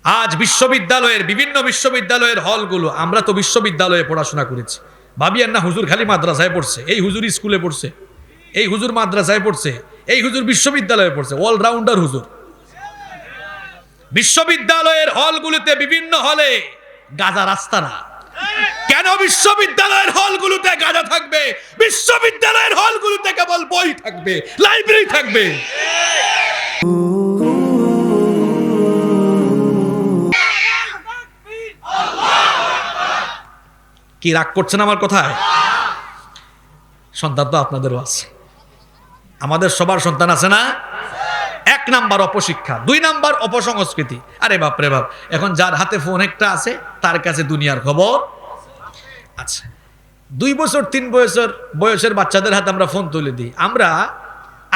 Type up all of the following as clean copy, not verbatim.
আজ বিশ্ববিদ্যালয়ের বিভিন্ন বিশ্ববিদ্যালয়ের হলগুলো, আমরা তো বিশ্ববিদ্যালয়ে পড়াশোনা করেছি, ভাবিয়েন না হুজুর খালি মাদ্রাসায় পড়ছে, এই হুজুর স্কুলে পড়ছে, এই হুজুর মাদ্রাসায় পড়ছে, এই হুজুর বিশ্ববিদ্যালয়ে পড়ছে, অলরাউন্ডার হুজুর। বিশ্ববিদ্যালয়ের হলগুলোতে বিভিন্ন হলে গাঁজা রাস্তা না। কেন বিশ্ববিদ্যালয়ের হলগুলোতে গাঁজা থাকবে? বিশ্ববিদ্যালয়ের হলগুলোতে কেবল বই থাকবে, লাইব্রেরি থাকবে। কি রাগ করছেন আমার কথায়? সন্তান তো আপনাদেরও আছে, আমাদের সবার সন্তান আছে না? 1 নাম্বার অপশিক্ষা, 2 নাম্বার অপসংস্কৃতি। আরে বাপ রে বাপ, এখন যার হাতে ফোন একটা আছে তার কাছে দুনিয়ার খবর আছে। 2 বছর 3 বছর বয়সের বাচ্চাদের হাতে আমরা ফোন তুলে দিই। আমরা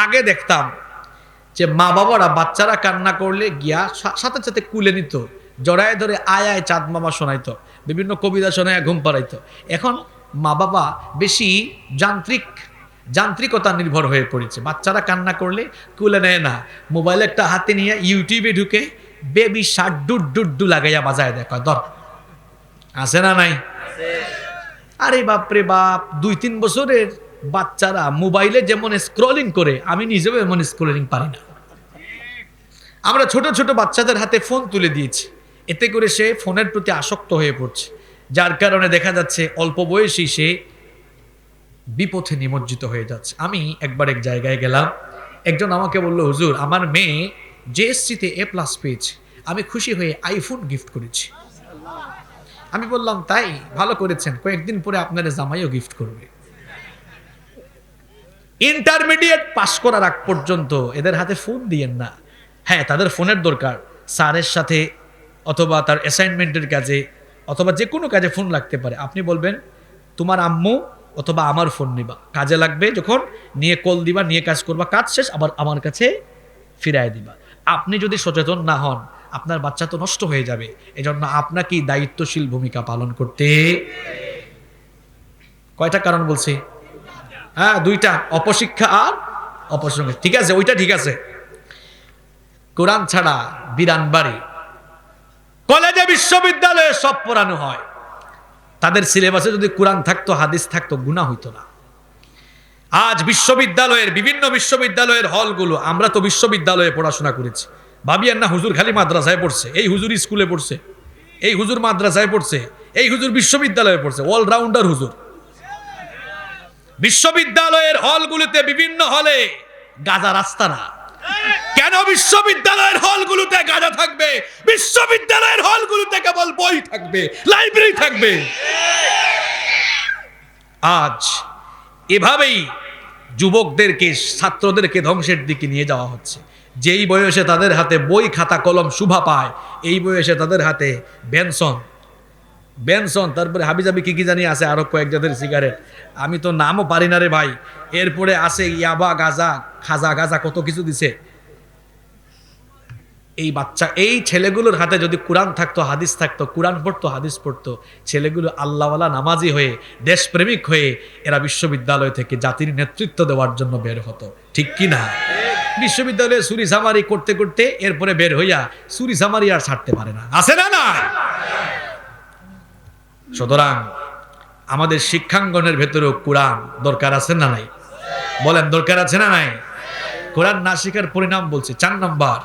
আগে দেখতাম যে মা বাবারা বাচ্চারা কান্না করলে গিয়া সাথে সাথে কুলে নিত, জড়ায় ধরে আয় আয় চাঁদ মামা শোনাইতো, বিভিন্ন কবিতা শোনায় ঘুম পাড়াইতো। এখন মা বাবা বেশি যান্ত্রিকতা নির্ভর হয়ে পড়েছে। বাচ্চারা কান্না করলে কুলে নেয় না, মোবাইল একটা হাতে নিয়ে ইউটিউবে ঢুকে বেবি শার্ট ডুড্ডু লাগাইয়া বাজায় দেখা দর আছে না নাই? আরে বাপরে বাপ, 2-3 বছরের বাচ্চারা মোবাইলে যেমন স্ক্রলিং করে, আমি নিজেও এমন স্ক্রলিং পারি না। আমরা ছোট ছোট বাচ্চাদের হাতে ফোন তুলে দিয়েছি, এতে করে সে ফোনের প্রতি আসক্ত হয়ে পড়ছে, যার কারণে দেখা যাচ্ছে অল্প বয়সেই সে বিপথে নিমজ্জিত হয়ে যাচ্ছে। আমি একবার এক জায়গায় গেলাম, একজন আমাকে বলল, হুজুর আমার মেয়ে জেএসসিতে A+ পেয়েছে, আমি খুশি হয়ে আইফোন গিফট করেছি। আমি বললাম, তাই ভালো করেছেন, কয়েকদিন পরে আপনার জামাইও গিফট করবে। ইন্টারমিডিয়েট পাস করার আগ পর্যন্ত এদের হাতে ফোন দিয়েন না। হ্যাঁ, তাদের ফোনের দরকার, স্যারের সাথে অথবা তার অ্যাসাইনমেন্টের কাজে অথবা যে কোনো কাজে ফোন লাগতে পারে। আপনি বলবেন তোমার আম্মু অথবা আমার ফোন নিবা, কাজে লাগবে যখন নিয়ে কল দিবা, নিয়ে কাজ করবা, কাজ শেষ আবার আমার কাছে ফিরায় দিবা। আপনি যদি সচেতন না হন, আপনার বাচ্চা তো নষ্ট হয়ে যাবে। এজন্য আপনাকেই দায়িত্বশীল ভূমিকা পালন করতে। কয়টা কারণ বলছি? হ্যাঁ, 2টা, অপশিক্ষা আর অপসংস্কৃতি। ঠিক আছে, ওইটা ঠিক আছে। কোরআন ছাড়া বিরান বাড়ি, কলেজে বিশ্ববিদ্যালয়ে সব পড়ানো হয়। তাদের সিলেবাসে যদি কোরআন থাকতো, হাদিস থাকতো, গুনাহ হইতো না। আজ বিশ্ববিদ্যালয়ের বিভিন্ন বিশ্ববিদ্যালয়ের হলগুলো, আমরা তো বিশ্ববিদ্যালয়ে পড়াশোনা করেছি, ভাবিয়েন না হুজুর খালি মাদ্রাসায় পড়ছে, এই হুজুর স্কুলে পড়ছে, এই হুজুর মাদ্রাসায় পড়ছে, এই হুজুর বিশ্ববিদ্যালয়ে পড়ছে, অলরাউন্ডার হুজুর। বিশ্ববিদ্যালয়ের হলগুলোতে বিভিন্ন হলে গাঁজা রাস্তা না। কেন বিশ্ববিদ্যালয়ের হলগুলোতে গাঁজা থাকবে? বিশ্ববিদ্যালয়ের হলগুলোতে কেবল বই থাকবে, লাইব্রেরি থাকবে। আজ এভাবেই যুবকদেরকে, ছাত্রদেরকে ধ্বংসের দিকে নিয়ে যাওয়া হচ্ছে। যেই বয়সে তাদের হাতে বই খাতা কলম শোভা পায়, এই বয়সে তাদের হাতে বেনসন, তারপরে হাবিজাবি কি জানি আছে, আরো কয়েক জাতের সিগারেট, আমি তো নামও পারি না রে ভাই। এরপরে আছে ইয়াবা, গাজা, খাজা গাজা, কত কিছু দিছে। এই ছেলেগুলোর হাতে যদি কোরআন থাকতো, হাদিস থাকতো, কোরআন পড়তো, হাদিস পড়তো, ছেলেগুলো আল্লাহওয়ালা নামাজি হয়ে, দেশপ্রেমিক হয়ে এরা বিশ্ববিদ্যালয় থেকে জাতির নেতৃত্ব দেওয়ার জন্য বের হতো। ঠিক কি না? বিশ্ববিদ্যালয়ে চুরি চামারি করতে করতে এরপরে বের হইয়া চুরি চামারি আর ছাড়তে পারে না, আছে না না? সুতরাং আমাদের শিক্ষাঙ্গনের ভেতরেও কোরআন দরকার আছে না নাই? বলেন, দরকার আছে না নাই? কোরআন না শিখার পরিণাম বলছে 4 নাম্বার,